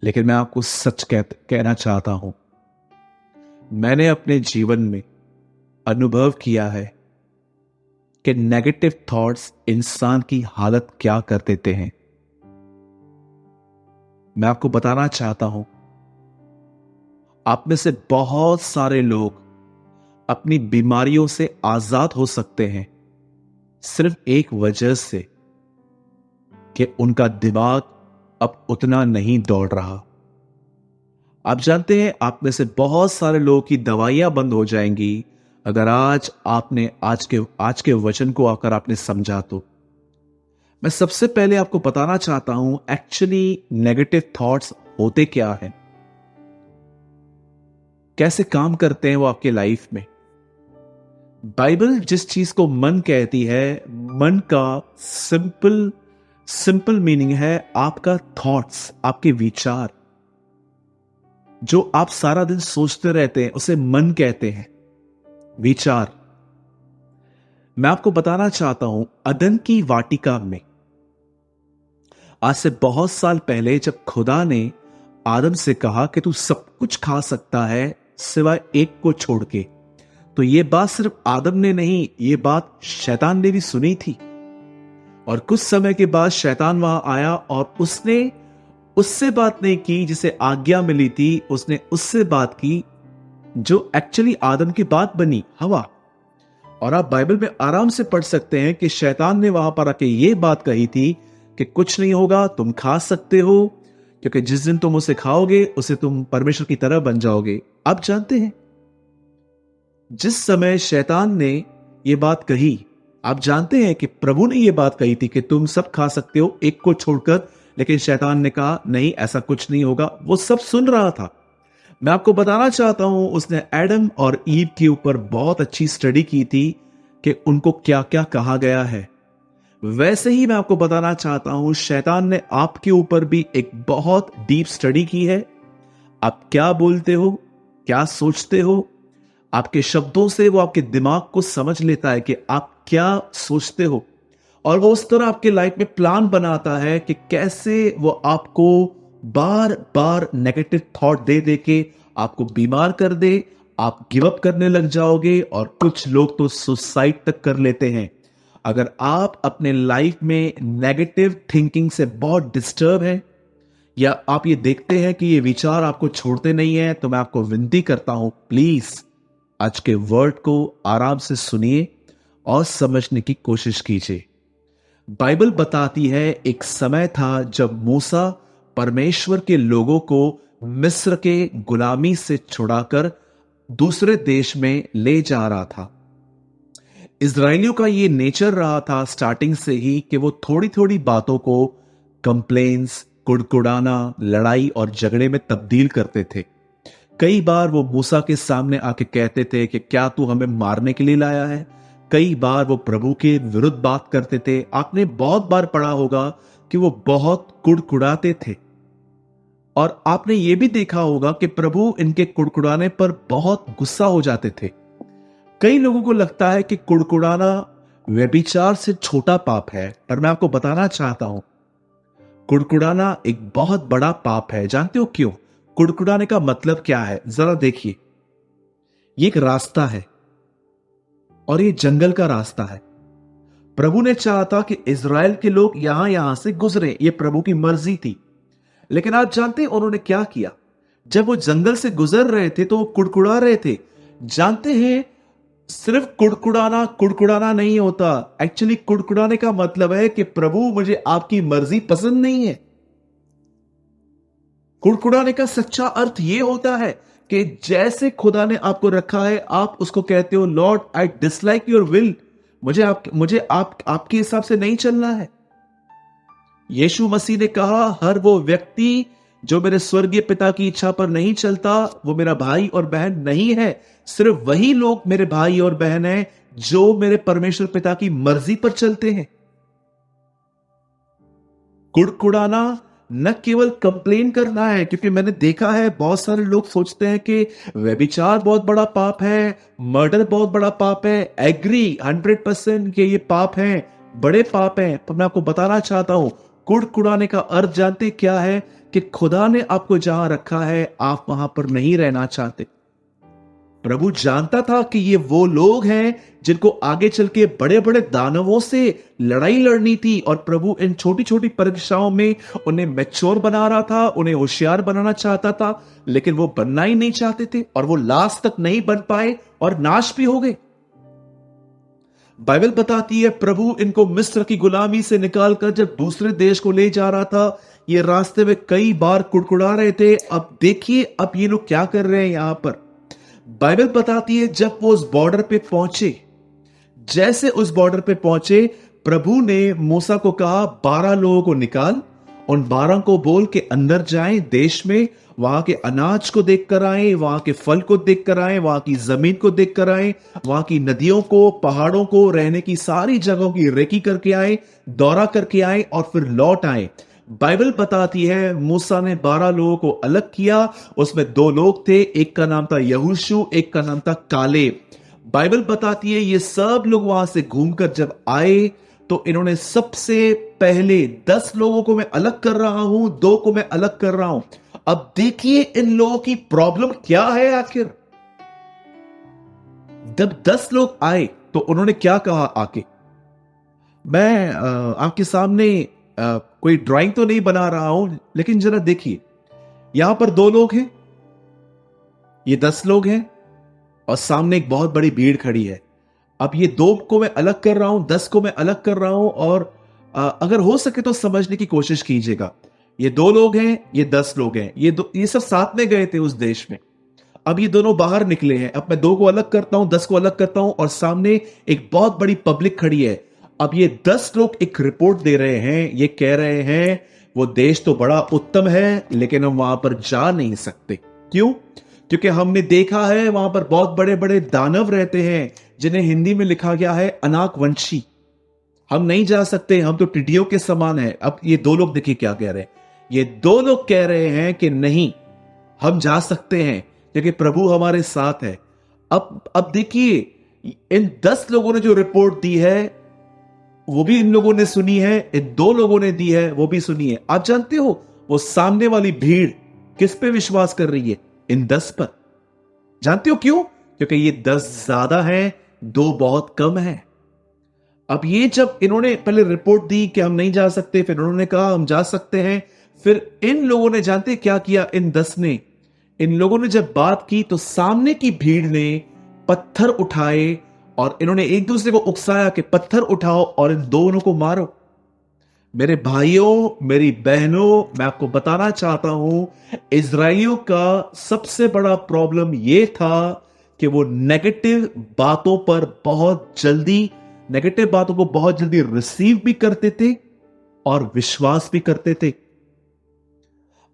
लेकिन मैं आपको सच कहना चाहता हूं। मैंने अपने जीवन में अनुभव किया है कि नेगेटिव थॉट्स इंसान की हालत क्या कर देते हैं। मैं आपको बताना चाहता हूं, आप में से बहुत सारे लोग अपनी बीमारियों से आजाद हो सकते हैं सिर्फ एक वजह से कि उनका दिमाग अब उतना नहीं दौड़ रहा। आप जानते हैं, आप में से बहुत सारे लोगों की दवाइयां बंद हो जाएंगी अगर आज के वचन को आकर आपने समझा तो। मैं सबसे पहले आपको बताना चाहता हूं एक्चुअली नेगेटिव थॉट्स होते क्या हैं, कैसे काम करते हैं वो आपके लाइफ में। बाइबल जिस चीज को मन कहती है, मन का सिंपल मीनिंग है आपका थॉट्स, आपके विचार, जो आप सारा दिन सोचते रहते हैं उसे मन कहते हैं, विचार। मैं आपको बताना चाहता हूं, अदन की वाटिका में आज से बहुत साल पहले जब खुदा ने आदम से कहा कि तू सब कुछ खा सकता है सिवाय एक को छोड़ के, तो यह बात सिर्फ आदम ने नहीं, यह बात शैतान ने भी सुनी थी। और कुछ समय के बाद शैतान वहां आया और उसने उससे बात नहीं की जिसे आज्ञा मिली थी, उसने उससे बात की जो एक्चुअली आदम की बात बनी, हवा। और आप बाइबल में आराम से पढ़ सकते हैं कि शैतान ने वहां पर आके ये बात कही थी कि कुछ नहीं होगा, तुम खा सकते हो, क्योंकि जिस दिन तुम उसे खाओगे उसे तुम परमेश्वर की तरह बन जाओगे। आप जानते हैं जिस समय शैतान ने यह बात कही, आप जानते हैं कि प्रभु ने यह बात कही थी कि तुम सब खा सकते हो एक को छोड़कर, लेकिन शैतान ने कहा नहीं, ऐसा कुछ नहीं होगा। वो सब सुन रहा था। मैं आपको बताना चाहता हूं, उसने एडम और ईव के ऊपर बहुत अच्छी स्टडी की थी कि उनको क्या क्या कहा गया है। वैसे ही मैं आपको बताना चाहता हूं, शैतान ने आपके ऊपर भी एक बहुत डीप स्टडी की है। आप क्या बोलते हो, क्या सोचते हो, आपके शब्दों से वो आपके दिमाग को समझ लेता है कि आप क्या सोचते हो, और वो उस तरह आपके लाइफ में प्लान बनाता है कि कैसे वो आपको बार बार नेगेटिव थॉट दे दे के आपको बीमार कर दे, आप गिव अप करने लग जाओगे, और कुछ लोग तो सुसाइड तक कर लेते हैं। अगर आप अपने लाइफ में नेगेटिव थिंकिंग से बहुत डिस्टर्ब है, या आप ये देखते हैं कि ये विचार आपको छोड़ते नहीं है, तो मैं आपको विनती करता हूं, प्लीज आज के वर्ड को आराम से सुनिए और समझने की कोशिश कीजिए। बाइबल बताती है एक समय था जब मूसा परमेश्वर के लोगों को मिस्र के गुलामी से छुड़ाकर दूसरे देश में ले जा रहा था। इजरायलियों का ये नेचर रहा था स्टार्टिंग से ही कि वो थोड़ी थोड़ी बातों को कंप्लेन्स, कुड़कुड़ाना, लड़ाई और झगड़े में तब्दील करते थे। कई बार वो मूसा के सामने आके कहते थे कि क्या तू हमें मारने के लिए लाया है। कई बार वो प्रभु के विरुद्ध बात करते थे। आपने बहुत बार पढ़ा होगा कि वो बहुत कुड़कुड़ाते थे, और आपने ये भी देखा होगा कि प्रभु इनके कुड़कुड़ाने पर बहुत गुस्सा हो जाते थे। कई लोगों को लगता है कि कुड़कुड़ाना व्यभिचार से छोटा पाप है, पर मैं आपको बताना चाहता हूं कुड़कुड़ाना एक बहुत बड़ा पाप है। जानते हो क्यों? कुड़कुड़ाने का मतलब क्या है, जरा देखिए। ये एक रास्ता है और ये जंगल का रास्ता है। प्रभु ने चाहा था कि इज़राइल के लोग यहां से गुजरे, ये प्रभु की मर्जी थी। लेकिन आप जानते हैं उन्होंने क्या किया? जब वो जंगल से गुजर रहे थे तो वो कुड़कुड़ा रहे थे। जानते हैं, सिर्फ कुड़कुड़ाना नहीं होता। एक्चुअली कुड़कुड़ाने का मतलब है कि प्रभु मुझे आपकी मर्जी पसंद नहीं है। कुड़कुड़ाने का सच्चा अर्थ यह होता है कि जैसे खुदा ने आपको रखा है, आप उसको कहते हो Lord I dislike your will, मुझे आपके हिसाब से नहीं चलना है। यीशु मसीह ने कहा, हर वो व्यक्ति जो मेरे स्वर्गीय पिता की इच्छा पर नहीं चलता वो मेरा भाई और बहन नहीं है। सिर्फ वही लोग मेरे भाई और बहन हैं जो मेरे परमेश्वर पिता की मर्जी पर चलते हैं। कुड़कुड़ाना न केवल कंप्लेन करना है, क्योंकि मैंने देखा है बहुत सारे लोग सोचते हैं कि व्यभिचार बहुत बड़ा पाप है, मर्डर बहुत बड़ा पाप है। एग्री 100% कि ये पाप हैं, बड़े पाप हैं। पर मैं आपको बताना चाहता हूं, कुड़कुड़ाने का अर्थ जानते क्या है? कि खुदा ने आपको जहां रखा है आप वहां पर नहीं रहना चाहते। प्रभु जानता था कि ये वो लोग हैं जिनको आगे चल के बड़े बड़े दानवों से लड़ाई लड़नी थी, और प्रभु इन छोटी छोटी परीक्षाओं में उन्हें मैच्योर बना रहा था, उन्हें होशियार बनाना चाहता था, लेकिन वो बनना ही नहीं चाहते थे और वो लास्ट तक नहीं बन पाए और नाश भी हो गए। बाइबल बताती है प्रभु इनको मिस्र की गुलामी से निकालकर जब दूसरे देश को ले जा रहा था, ये रास्ते में कई बार कुड़कुड़ा रहे थे। अब देखिए अब ये लोग क्या कर रहे हैं यहां पर। बाइबल बताती है जब वो उस बॉर्डर पे पहुंचे, जैसे उस बॉर्डर पे पहुंचे, प्रभु ने मूसा को कहा 12 लोगों को निकाल, उन 12 को बोल के अंदर जाएं देश में, वहां के अनाज को देख कर आए, वहां के फल को देख कर आए, वहां की जमीन को देख कर आए, वहां की नदियों को, पहाड़ों को, रहने की सारी जगहों की रेकी करके आए, दौरा करके आए और फिर लौट आए। बाइबल बताती है मूसा ने 12 लोगों को अलग किया, उसमें 2 लोग थे, एक का नाम था यहोशू, एक का नाम था कालेब। बाइबल बताती है ये सब लोग वहां से घूमकर जब आए तो इन्होंने सबसे पहले 10 लोगों को मैं अलग कर रहा हूं, 2 को मैं अलग कर रहा हूं। अब देखिए इन लोगों की प्रॉब्लम क्या है आखिर। जब 10 लोग आए तो उन्होंने क्या कहा आके, मैं आपके सामने कोई ड्राइंग तो नहीं बना रहा हूं, लेकिन जरा देखिए यहां पर 2 लोग हैं, ये 10 लोग हैं और सामने एक बहुत बड़ी भीड़ खड़ी है। अब ये 2 को मैं अलग कर रहा हूं, 10 को मैं अलग कर रहा हूं, और अगर हो सके तो समझने की कोशिश कीजिएगा। ये 2 लोग हैं, ये 10 लोग हैं, ये सब साथ में गए थे उस देश में। अब ये दोनों बाहर निकले हैं, अब मैं 2 को अलग करता हूं, 10 को अलग करता हूं, और सामने एक बहुत बड़ी पब्लिक खड़ी है। अब ये 10 लोग एक रिपोर्ट दे रहे हैं, ये कह रहे हैं वो देश तो बड़ा उत्तम है लेकिन हम वहां पर जा नहीं सकते। क्यों? क्योंकि हमने देखा है वहां पर बहुत बड़े बड़े दानव रहते हैं जिन्हें हिंदी में लिखा गया है अनाकवंशी। हम नहीं जा सकते, हम तो टिड्डियों के समान है। अब ये 2 लोग देखिए क्या कह रहे हैं, ये 2 लोग कह रहे हैं कि नहीं हम जा सकते हैं क्योंकि प्रभु हमारे साथ है। अब देखिए इन 10 लोगों ने जो रिपोर्ट दी है वो भी इन लोगों ने सुनी है, इन 2 लोगों ने दी है वो भी सुनी है। आप जानते हो वो सामने वाली भीड़ किस पे विश्वास कर रही है? इन 10 पर। जानते हो क्यों? क्योंकि ये 10 ज्यादा है, 2 बहुत कम है। अब ये जब इन्होंने पहले रिपोर्ट दी कि हम नहीं जा सकते, फिर उन्होंने कहा हम जा सकते हैं, फिर इन लोगों ने जानते क्या किया? इन 10 ने, इन लोगों ने जब बात की तो सामने की भीड़ ने पत्थर उठाए और इन्होंने एक दूसरे को उकसाया कि पत्थर उठाओ और इन दोनों को मारो। मेरे भाइयों, मेरी बहनों, मैं आपको बताना चाहता हूं इजराइलियों का सबसे बड़ा प्रॉब्लम यह था कि वो नेगेटिव बातों को बहुत जल्दी रिसीव भी करते थे और विश्वास भी करते थे।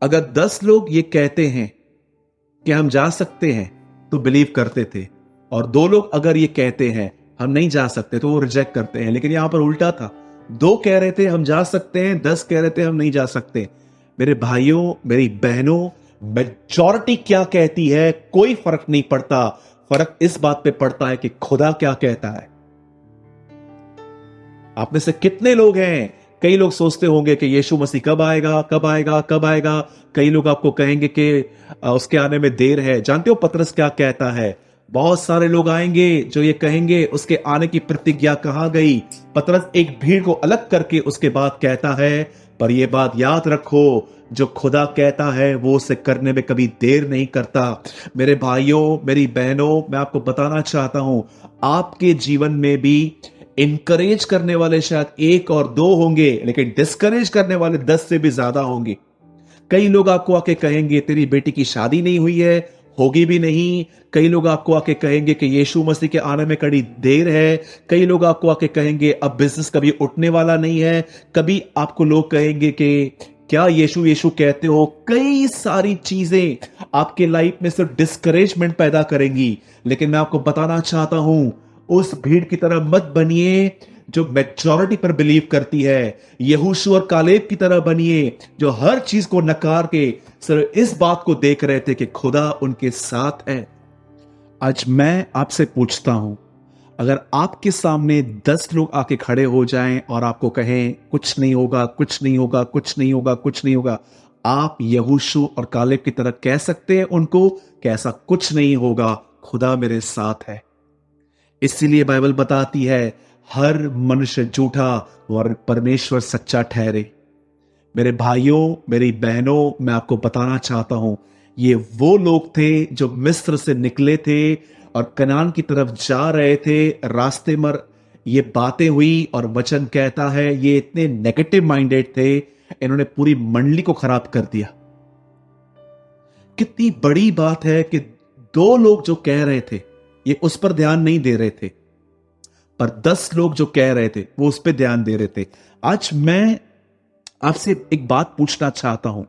अगर 10 लोग ये कहते हैं कि हम जा सकते हैं तो बिलीव करते थे, और 2 लोग अगर ये कहते हैं हम नहीं जा सकते तो वो रिजेक्ट करते हैं। लेकिन यहां पर उल्टा था, 2 कह रहे थे हम जा सकते हैं, 10 कह रहे थे हम नहीं जा सकते। मेरे भाइयों, मेरी बहनों, मेजॉरिटी क्या कहती है कोई फर्क नहीं पड़ता, फर्क इस बात पे पड़ता है कि खुदा क्या कहता है। आप में से कितने लोग हैं, कई लोग सोचते होंगे कि यीशु मसीह कब आएगा, कब आएगा, कब आएगा। कई लोग आपको कहेंगे कि उसके आने में देर है। जानते हो पतरस क्या कहता है? बहुत सारे लोग आएंगे जो ये कहेंगे उसके आने की प्रतिज्ञा कहां गई। पतरस एक भीड़ को अलग करके उसके बाद कहता है, पर यह बात याद रखो जो खुदा कहता है वो उसे करने में कभी देर नहीं करता। मेरे भाइयों, मेरी बहनों, मैं आपको बताना चाहता हूं आपके जीवन में भी इनकरेज करने वाले शायद 1 और 2 होंगे, लेकिन डिस्करेज करने वाले 10 से भी ज्यादा होंगे। कई लोग आपको आके कहेंगे तेरी बेटी की शादी नहीं हुई है, होगी भी नहीं। कई लोग आपको आके कहेंगे कि यीशु मसीह के आने में कड़ी देर है। कई लोग आपको आके कहेंगे अब बिजनेस कभी उठने वाला नहीं है। कभी आपको लोग कहेंगे कि क्या यीशु यीशु कहते हो। कई सारी चीजें आपके लाइफ में सिर्फ डिस्करेजमेंट पैदा करेंगी। लेकिन मैं आपको बताना चाहता हूं, उस भीड़ की तरह मत बनिए जो मेजॉरिटी पर बिलीव करती है। यहोशू और कालेब की तरह बनिए जो हर चीज को नकार के सिर्फ इस बात को देख रहे थे कि खुदा उनके साथ है। आज मैं आपसे पूछता हूं, अगर आपके सामने 10 लोग आके खड़े हो जाएं और आपको कहें कुछ नहीं होगा, कुछ नहीं होगा, कुछ नहीं होगा, कुछ नहीं होगा, आप यहोशू और कालेब की तरह कह सकते हैं उनको कि ऐसा कुछ नहीं होगा, खुदा मेरे साथ है। इसीलिए बाइबल बताती है हर मनुष्य झूठा और परमेश्वर सच्चा ठहरे। मेरे भाइयों, मेरी बहनों, मैं आपको बताना चाहता हूं, ये वो लोग थे जो मिस्र से निकले थे और कनान की तरफ जा रहे थे। रास्ते में ये बातें हुई और वचन कहता है ये इतने नेगेटिव माइंडेड थे, इन्होंने पूरी मंडली को खराब कर दिया। कितनी बड़ी बात है कि 2 लोग जो कह रहे थे ये उस पर ध्यान नहीं दे रहे थे, पर 10 लोग जो कह रहे थे वो उस पर ध्यान दे रहे थे। आज मैं आपसे एक बात पूछना चाहता हूं,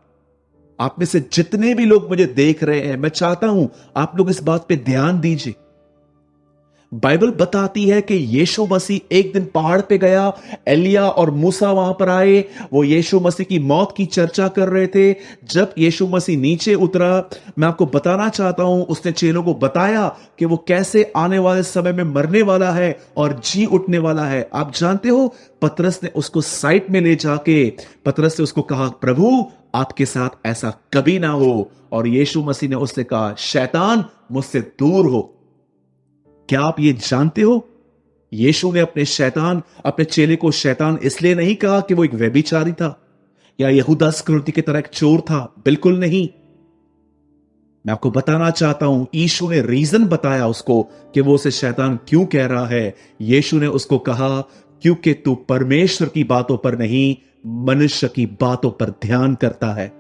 आप में से जितने भी लोग मुझे देख रहे हैं, मैं चाहता हूं आप लोग इस बात पे ध्यान दीजिए। बाइबल बताती है कि यीशु मसीह एक दिन पहाड़ पे गया, एलिया और मूसा वहां पर आए, वो यीशु मसीह की मौत की चर्चा कर रहे थे। जब यीशु मसीह नीचे उतरा, मैं आपको बताना चाहता हूं, उसने चेलों को बताया कि वो कैसे आने वाले समय में मरने वाला है और जी उठने वाला है। आप जानते हो, पतरस ने उसको साइड में ले जाके पतरस से उसको कहा, प्रभु आपके साथ ऐसा कभी ना हो। और यीशु मसीह ने उससे कहा, शैतान मुझसे दूर हो। क्या आप ये जानते हो, यीशु ने अपने चेले को शैतान इसलिए नहीं कहा कि वो एक व्यभिचारी था या यहूदा इस्करियोती की तरह एक चोर था। बिल्कुल नहीं। मैं आपको बताना चाहता हूं, यीशु ने रीजन बताया उसको कि वो उसे शैतान क्यों कह रहा है। यीशु ने उसको कहा, क्योंकि तू परमेश्वर की बातों पर नहीं, मनुष्य की बातों पर ध्यान करता है।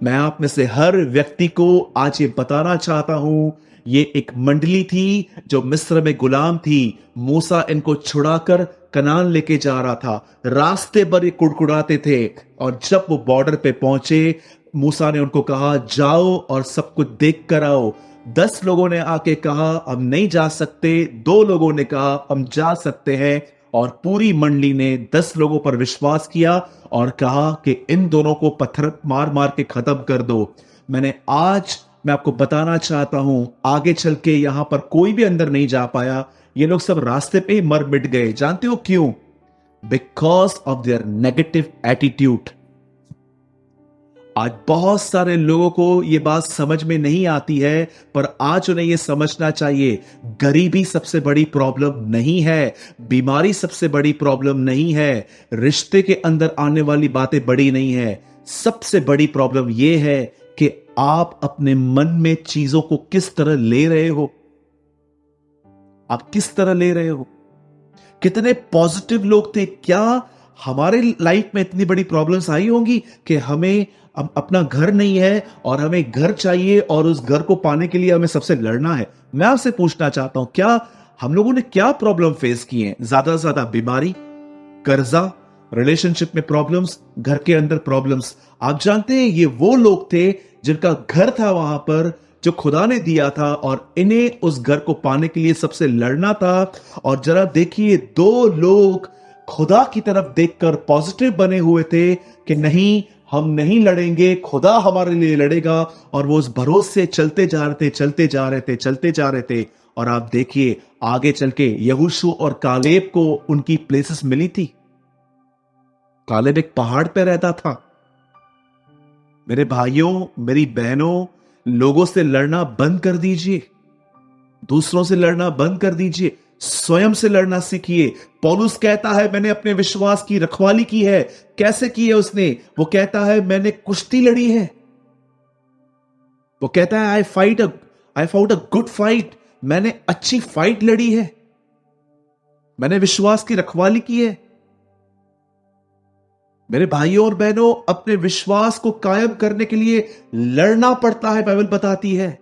मैं आप में से हर व्यक्ति को आज ये बताना चाहता हूं, ये एक मंडली थी जो मिस्र में गुलाम थी। मूसा इनको छुड़ाकर कनान लेके जा रहा था। रास्ते भर ये कुड़कुड़ाते थे और जब वो बॉर्डर पे पहुंचे, मूसा ने उनको कहा, जाओ और सब कुछ देख कर आओ। 10 लोगों ने आके कहा हम नहीं जा सकते, 2 लोगों ने कहा हम जा सकते हैं, और पूरी मंडली ने 10 लोगों पर विश्वास किया और कहा कि इन दोनों को पत्थर मार मार के खत्म कर दो। मैं आपको बताना चाहता हूं, आगे चल के यहां पर कोई भी अंदर नहीं जा पाया। ये लोग सब रास्ते पे ही मर मिट गए। जानते हो क्यों? Because of their negative attitude. आज बहुत सारे लोगों को यह बात समझ में नहीं आती है, पर आज उन्हें यह समझना चाहिए, गरीबी सबसे बड़ी प्रॉब्लम नहीं है, बीमारी सबसे बड़ी प्रॉब्लम नहीं है, रिश्ते के अंदर आने वाली बातें बड़ी नहीं है। सबसे बड़ी प्रॉब्लम यह है कि आप अपने मन में चीजों को किस तरह ले रहे हो। आप किस तरह ले रहे हो? कितने पॉजिटिव लोग थे। क्या हमारे लाइफ में इतनी बड़ी प्रॉब्लम्स आई होंगी कि हमें अपना घर नहीं है और हमें घर चाहिए और उस घर को पाने के लिए हमें सबसे लड़ना है? मैं आपसे पूछना चाहता हूं, क्या हम लोगों ने क्या प्रॉब्लम फेस की है? ज्यादा से ज्यादा बीमारी, कर्जा, रिलेशनशिप में प्रॉब्लम्स, घर के अंदर प्रॉब्लम्स। आप जानते हैं, ये वो लोग थे जिनका घर था वहां पर जो खुदा ने दिया था और इन्हें उस घर को पाने के लिए सबसे लड़ना था। और जरा देखिए, 2 लोग खुदा की तरफ देखकर पॉजिटिव बने हुए थे कि नहीं, हम नहीं लड़ेंगे, खुदा हमारे लिए लड़ेगा। और वो उस भरोसे चलते जा रहे थे, चलते जा रहे थे, चलते जा रहे थे। और आप देखिए, आगे चल के यहोशू और कालेब को उनकी प्लेसेस मिली थी। कालेब एक पहाड़ पे रहता था। मेरे भाइयों, मेरी बहनों, लोगों से लड़ना बंद कर दीजिए, दूसरों से लड़ना बंद कर दीजिए, स्वयं से लड़ना सीखिए। पौलुस कहता है, मैंने अपने विश्वास की रखवाली की है। कैसे की है उसने? वो कहता है, मैंने कुश्ती लड़ी है। वो कहता है, आई फाउट अ गुड फाइट। मैंने अच्छी फाइट लड़ी है, मैंने विश्वास की रखवाली की है। मेरे भाइयों और बहनों, अपने विश्वास को कायम करने के लिए लड़ना पड़ता है। बाइबल बताती है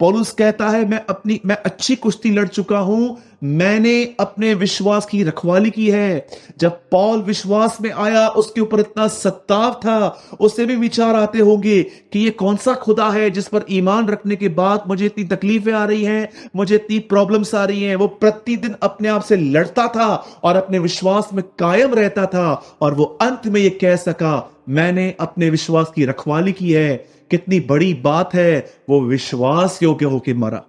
पौलुस कहता है मैं अच्छी कुश्ती लड़ चुका हूं, मैंने अपने विश्वास की रखवाली की है। जब पौल विश्वास में आया, उसके ऊपर इतना सत्ताव था, उसे भी विचार आते होंगे कि ये कौन सा खुदा है जिस पर ईमान रखने के बाद मुझे इतनी तकलीफें आ रही हैं, मुझे इतनी प्रॉब्लम्स आ रही हैं। वो प्रतिदिन अपने आप से लड़ता था और अपने विश्वास में कायम रहता था, और वो अंत में ये कह सका, मैंने अपने विश्वास की रखवाली की है। कितनी बड़ी बात है, वो विश्वास योग्य होकर मरा।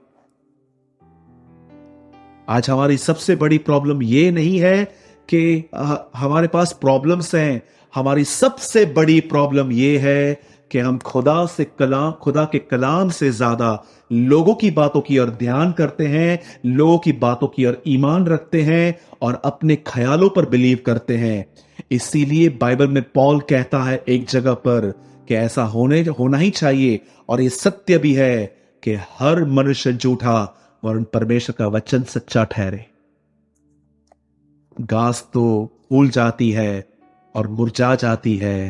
आज हमारी सबसे बड़ी प्रॉब्लम ये नहीं है कि हमारे पास प्रॉब्लम्स हैं। हमारी सबसे बड़ी प्रॉब्लम ये है कि हम खुदा के कलाम से ज्यादा लोगों की बातों की ओर ध्यान करते हैं, लोगों की बातों की ओर ईमान रखते हैं और अपने ख्यालों पर बिलीव करते हैं। इसीलिए बाइबल में पौल कहता है एक जगह पर कि ऐसा होना ही चाहिए, और ये सत्य भी है कि हर मनुष्य झूठा और परमेश्वर का वचन सच्चा ठहरे। घास तो फूल जाती है और मुरझा जाती है,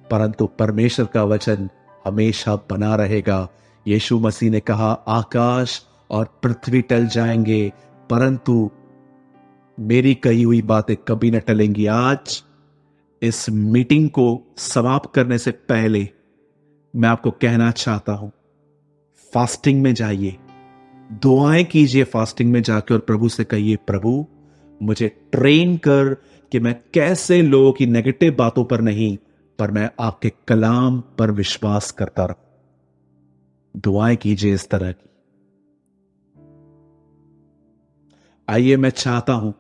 परंतु परमेश्वर का वचन हमेशा बना रहेगा। यीशु मसीह ने कहा, आकाश और पृथ्वी टल जाएंगे, परंतु मेरी कही हुई बातें कभी न टलेंगी। आज इस मीटिंग को समाप्त करने से पहले मैं आपको कहना चाहता हूं, फास्टिंग में जाइए, दुआएं कीजिए फास्टिंग में जाकर, और प्रभु से कहिए, प्रभु मुझे ट्रेन कर कि मैं कैसे लोगों की नेगेटिव बातों पर नहीं, पर मैं आपके कलाम पर विश्वास करता रहूं। दुआएं कीजिए इस तरह की। आइए, मैं चाहता हूं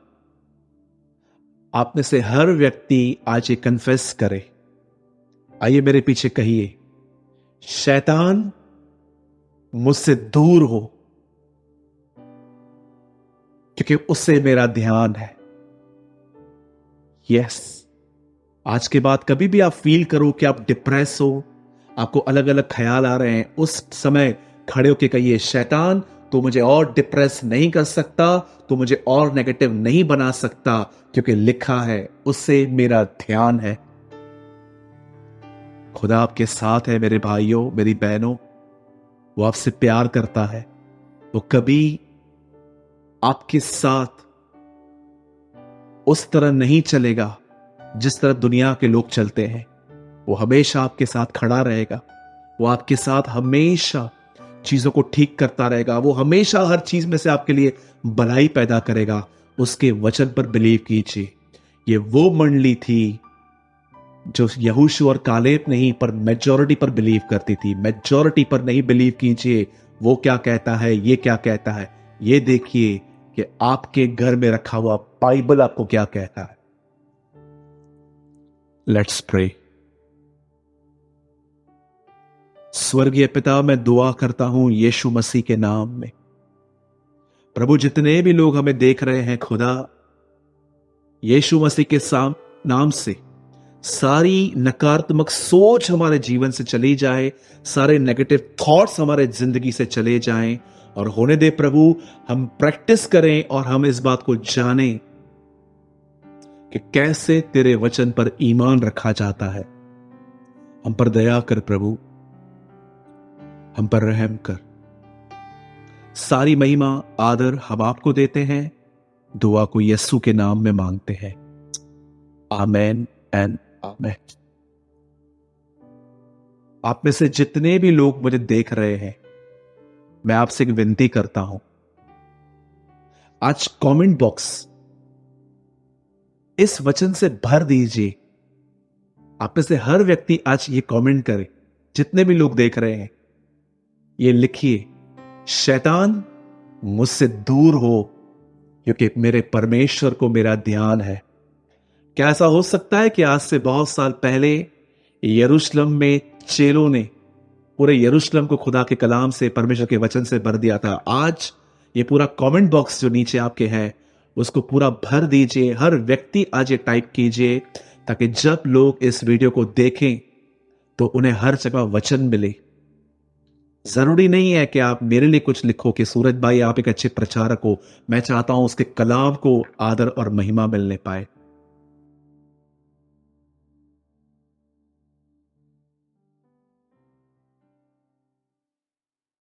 आप में से हर व्यक्ति आज ये कन्फेस करे। आइए मेरे पीछे कहिए, शैतान मुझसे दूर हो, क्योंकि उससे मेरा ध्यान है। यस, आज के बाद कभी भी आप फील करो कि आप डिप्रेस हो, आपको अलग अलग ख्याल आ रहे हैं, उस समय खड़े होकर कहिए, शैतान तो मुझे और डिप्रेस नहीं कर सकता, तो मुझे और नेगेटिव नहीं बना सकता, क्योंकि लिखा है उससे मेरा ध्यान है। खुदा आपके साथ है मेरे भाइयों, मेरी बहनों। वो आपसे प्यार करता है। वो कभी आपके साथ उस तरह नहीं चलेगा जिस तरह दुनिया के लोग चलते हैं। वो हमेशा आपके साथ खड़ा रहेगा। वो आपके साथ हमेशा चीजों को ठीक करता रहेगा। वो हमेशा हर चीज में से आपके लिए भलाई पैदा करेगा। उसके वचन पर बिलीव कीजिए। ये वो मंडली थी जो यहोशू और कालेब नहीं, पर मेजॉरिटी पर बिलीव करती थी। मेजॉरिटी पर नहीं बिलीव कीजिए। वो क्या कहता है, ये क्या कहता है, ये देखिए कि आपके घर में रखा हुआ बाइबल आपको क्या कहता है। Let's pray. स्वर्गीय पिता, मैं दुआ करता हूं यीशु मसीह के नाम में। प्रभु, जितने भी लोग हमें देख रहे हैं, खुदा यीशु मसीह के नाम से सारी नकारात्मक सोच हमारे जीवन से चली जाए, सारे नेगेटिव थॉट्स हमारे जिंदगी से चले जाएं, और होने दे प्रभु, हम प्रैक्टिस करें और हम इस बात को जानें कि कैसे तेरे वचन पर ईमान रखा जाता है। हम पर दया कर प्रभु, हम पर रहम कर। सारी महिमा आदर हम आपको देते हैं। दुआ को यीशु के नाम में मांगते हैं। आमेन एंड आमेन। आप में से जितने भी लोग मुझे देख रहे हैं, मैं आपसे एक विनती करता हूं, आज कमेंट बॉक्स इस वचन से भर दीजिए। आप में से हर व्यक्ति आज ये कमेंट करे, जितने भी लोग देख रहे हैं, ये लिखिए, शैतान मुझसे दूर हो, क्योंकि मेरे परमेश्वर को मेरा ध्यान है। क्या ऐसा हो सकता है कि आज से बहुत साल पहले यरूशलेम में चेलों ने पूरे यरूशलेम को खुदा के कलाम से, परमेश्वर के वचन से भर दिया था? आज ये पूरा कमेंट बॉक्स जो नीचे आपके है, उसको पूरा भर दीजिए। हर व्यक्ति आज ये टाइप कीजिए, ताकि जब लोग इस वीडियो को देखें तो उन्हें हर जगह वचन मिले। जरूरी नहीं है कि आप मेरे लिए कुछ लिखो कि सूरज भाई आप एक अच्छे प्रचारक हो। मैं चाहता हूं उसके कलाम को आदर और महिमा मिलने पाए।